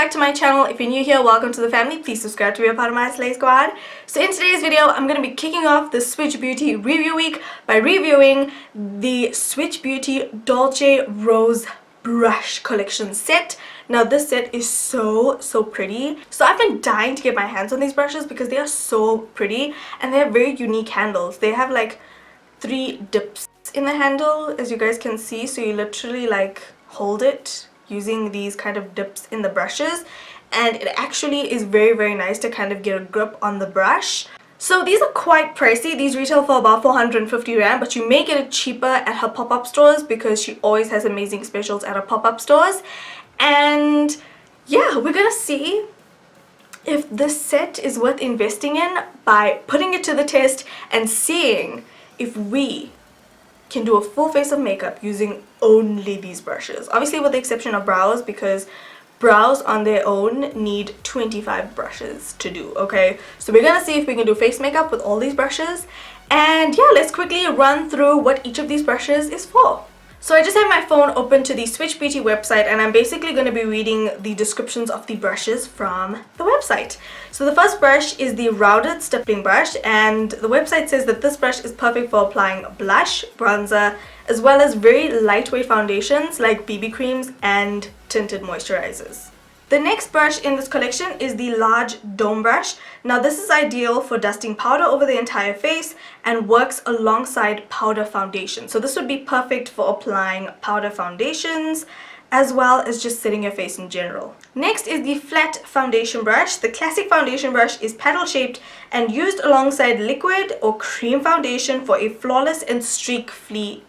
back to my channel. If you're new here, welcome to the family. Please subscribe to be a part of my Slay Squad. So in today's video, I'm going to be kicking off the SwiitchBeauty review week by reviewing the SwiitchBeauty Dolce Rose Brush Collection set. Now this set is so pretty. So I've been dying to get my hands on these brushes because they are so pretty and they have very unique handles. They have like 3 dips in the handle, as you guys can see, so you literally like hold it using these kind of dips in the brushes, and it actually is very nice to kind of get a grip on the brush. So these are quite pricey. These retail for about 450 rand, but you may get it cheaper at her pop-up stores because she always has amazing specials at her pop-up stores. And yeah, we're gonna see if this set is worth investing in by putting it to the test and seeing if we can do a full face of makeup using only these brushes. Obviously with the exception of brows, because brows on their own need 25 brushes to do, okay? So we're gonna see if we can do face makeup with all these brushes. And yeah, let's quickly run through what each of these brushes is for. So I just have my phone open to the SwiitchBeauty website, and I'm basically going to be reading the descriptions of the brushes from the website. So the first brush is the rounded stippling brush, and the website says that this brush is perfect for applying blush, bronzer, as well as very lightweight foundations like BB creams and tinted moisturizers. The next brush in this collection is the large dome brush. Now this is ideal for dusting powder over the entire face and works alongside powder foundation. So this would be perfect for applying powder foundations as well as just setting your face in general. Next is the flat foundation brush. The classic foundation brush is paddle shaped and used alongside liquid or cream foundation for a flawless and streak-free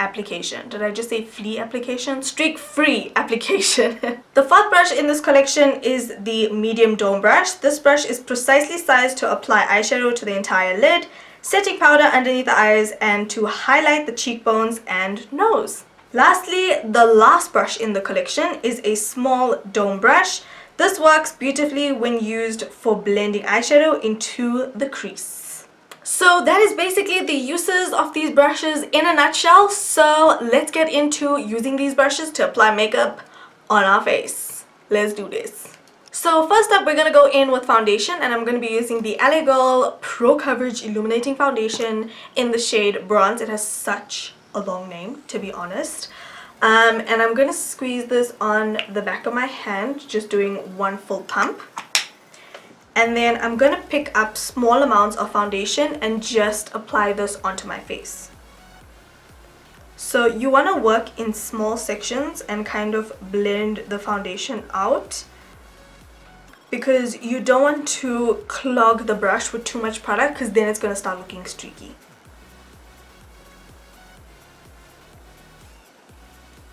application. Did I just say flea application? Streak-free application. The fourth brush in this collection is the medium dome brush. This brush is precisely sized to apply eyeshadow to the entire lid, setting powder underneath the eyes, and to highlight the cheekbones and nose. Lastly, the last brush in the collection is a small dome brush. This works beautifully when used for blending eyeshadow into the crease. So that is basically the uses of these brushes in a nutshell. So let's get into using these brushes to apply makeup on our face. Let's do this. So first up, we're going to go in with foundation, and I'm going to be using the L.A Girl Pro Coverage Illuminating Foundation in the shade Bronze. It has such a long name, to be honest. And I'm going to squeeze this on the back of my hand, just doing one full pump. And then I'm going to pick up small amounts of foundation and just apply this onto my face. So you want to work in small sections and kind of blend the foundation out, because you don't want to clog the brush with too much product, because then it's going to start looking streaky.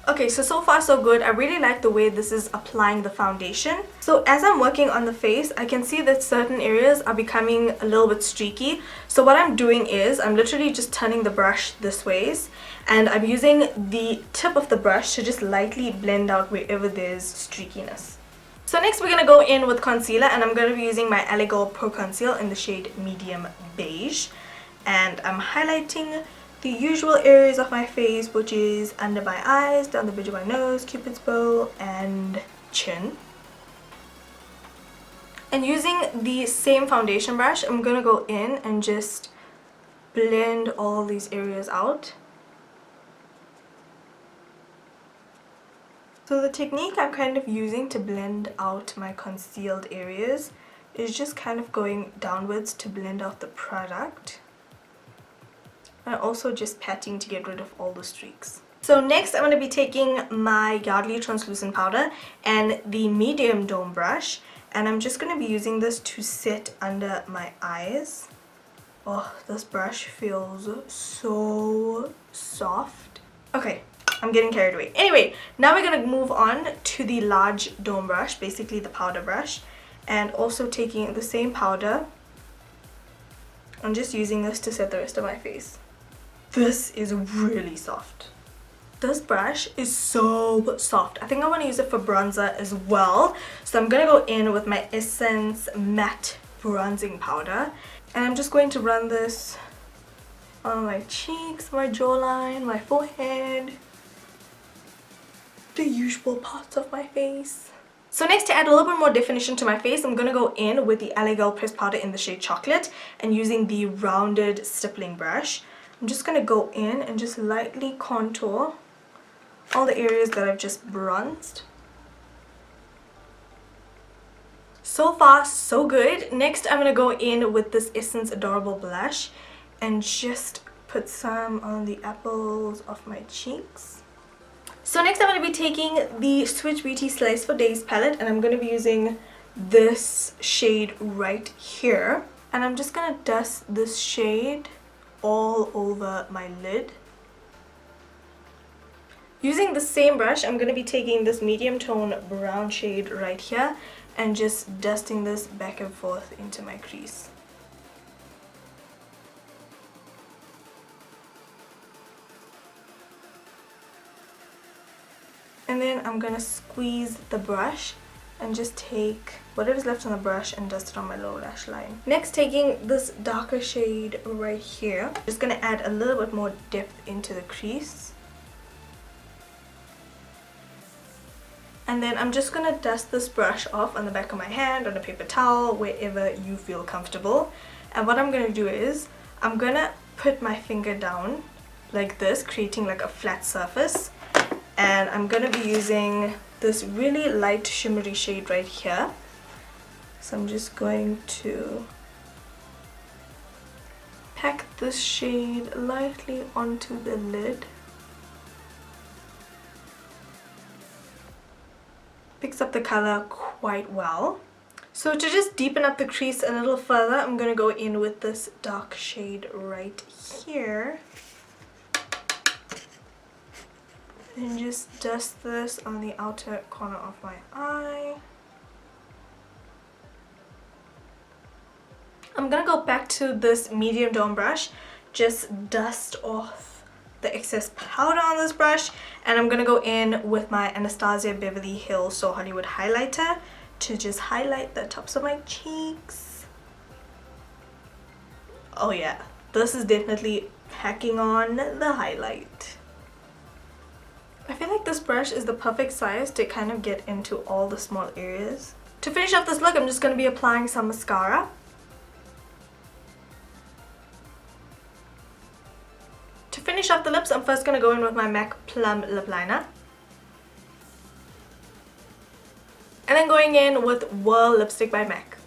Okay, so far so good. I really like the way this is applying the foundation. So as I'm working on the face, I can see that certain areas are becoming a little bit streaky. So what I'm doing is I'm literally just turning the brush this ways, and I'm using the tip of the brush to just lightly blend out wherever there's streakiness. So next we're going to go in with concealer, and I'm going to be using my L.A Girl Pro Conceal in the shade Medium Beige. And I'm highlighting the usual areas of my face, which is under my eyes, down the bridge of my nose, cupid's bow, and chin. And using the same foundation brush, I'm gonna go in and just blend all these areas out. So the technique I'm kind of using to blend out my concealed areas is just kind of going downwards to blend out the product, and also just patting to get rid of all the streaks. So next I'm going to be taking my Yardley translucent powder and the medium dome brush, and I'm just going to be using this to set under my eyes. Oh, this brush feels so soft. Okay, I'm getting carried away. Anyway, now we're going to move on to the large dome brush, basically the powder brush, and also taking the same powder and just using this to set the rest of my face. This is really soft. This brush is so soft. I think I want to use it for bronzer as well. So I'm going to go in with my Essence Matte Bronzing Powder. And I'm just going to run this on my cheeks, my jawline, my forehead, the usual parts of my face. So next, to add a little bit more definition to my face, I'm going to go in with the L.A Girl pressed powder in the shade Chocolate and using the rounded stippling brush. I'm just going to go in and just lightly contour all the areas that I've just bronzed. So far, so good. Next, I'm going to go in with this Essence Adorable blush and just put some on the apples of my cheeks. So next, I'm going to be taking the SwiitchBeauty Slice for Days palette and I'm going to be using this shade right here. And I'm just going to dust this shade all over my lid. Using the same brush, I'm going to be taking this medium tone brown shade right here and just dusting this back and forth into my crease. And then I'm going to squeeze the brush and just take whatever's left on the brush and dust it on my lower lash line. Next, taking this darker shade right here, just going to add a little bit more depth into the crease. And then I'm just going to dust this brush off on the back of my hand, on a paper towel, wherever you feel comfortable. And what I'm going to do is, I'm going to put my finger down like this, creating like a flat surface. And I'm going to be using this really light shimmery shade right here. So I'm just going to pack this shade lightly onto the lid. Picks up the color quite well. So to just deepen up the crease a little further, I'm going to go in with this dark shade right here. And just dust this on the outer corner of my eye. I'm going to go back to this medium dome brush, just dust off the excess powder on this brush, and I'm going to go in with my Anastasia Beverly Hills So Hollywood highlighter to just highlight the tops of my cheeks. Oh yeah, this is definitely packing on the highlight. I feel like this brush is the perfect size to kind of get into all the small areas. To finish off this look, I'm just going to be applying some mascara. To finish off the lips, I'm first going to go in with my MAC Plum lip liner. And then going in with Whirl lipstick by MAC.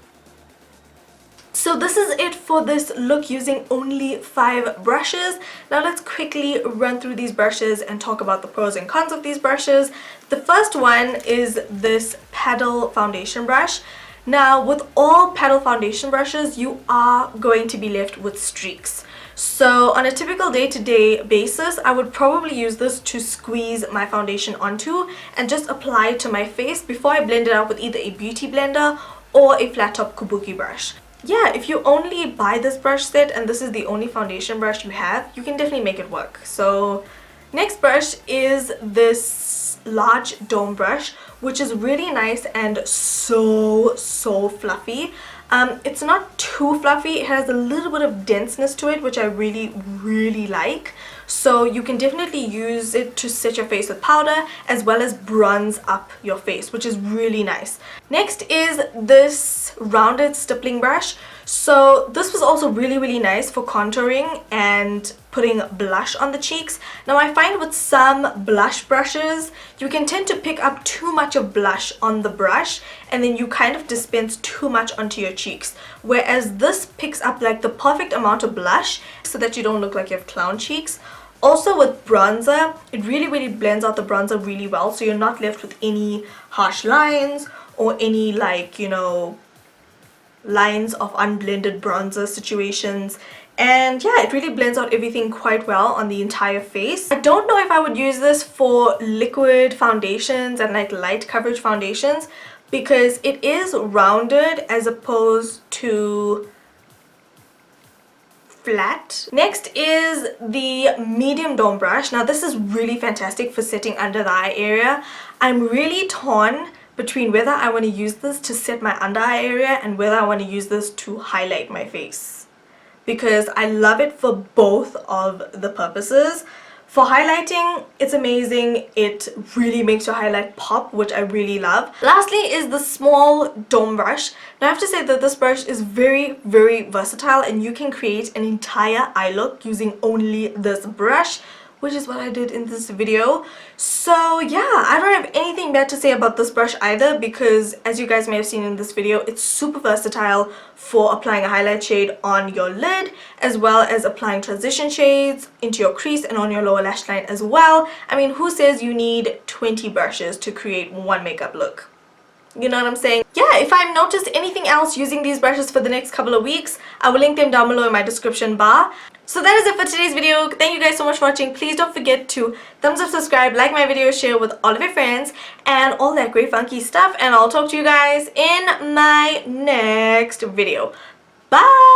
So this is it for this look using only 5 brushes. Now let's quickly run through these brushes and talk about the pros and cons of these brushes. The first one is this paddle foundation brush. Now with all paddle foundation brushes, you are going to be left with streaks. So on a typical day-to-day basis, I would probably use this to squeeze my foundation onto and just apply it to my face before I blend it out with either a beauty blender or a flat top kabuki brush. Yeah, if you only buy this brush set and this is the only foundation brush you have, you can definitely make it work. So next brush is this large dome brush, which is really nice and so fluffy. It's not too fluffy. It has a little bit of denseness to it, which I really like. So you can definitely use it to set your face with powder as well as bronze up your face, which is really nice. Next is this rounded stippling brush. So this was also really nice for contouring and putting blush on the cheeks. Now I find with some blush brushes, you can tend to pick up too much of blush on the brush and then you kind of dispense too much onto your cheeks. Whereas this picks up like the perfect amount of blush so that you don't look like you have clown cheeks. Also with bronzer, it really blends out the bronzer really well, so you're not left with any harsh lines or any like, you know, lines of unblended bronzer situations. And yeah, it really blends out everything quite well on the entire face. I don't know if I would use this for liquid foundations and like light coverage foundations because it is rounded as opposed to flat. Next is the medium dome brush. Now this is really fantastic for setting under the eye area. I'm really torn between whether I want to use this to set my under eye area and whether I want to use this to highlight my face, because I love it for both of the purposes. For highlighting, it's amazing. It really makes your highlight pop, which I really love. Lastly is the small dome brush. Now I have to say that this brush is very, very versatile and you can create an entire eye look using only this brush, which is what I did in this video. So yeah, I don't have anything bad to say about this brush either, because as you guys may have seen in this video, it's super versatile for applying a highlight shade on your lid, as well as applying transition shades into your crease and on your lower lash line as well. I mean, who says you need 20 brushes to create one makeup look? You know what I'm saying? Yeah, if I've noticed anything else using these brushes for the next couple of weeks, I will link them down below in my description bar. So that is it for today's video. Thank you guys so much for watching. Please don't forget to thumbs up, subscribe, like my video, share with all of your friends, and all that great funky stuff. And I'll talk to you guys in my next video. Bye!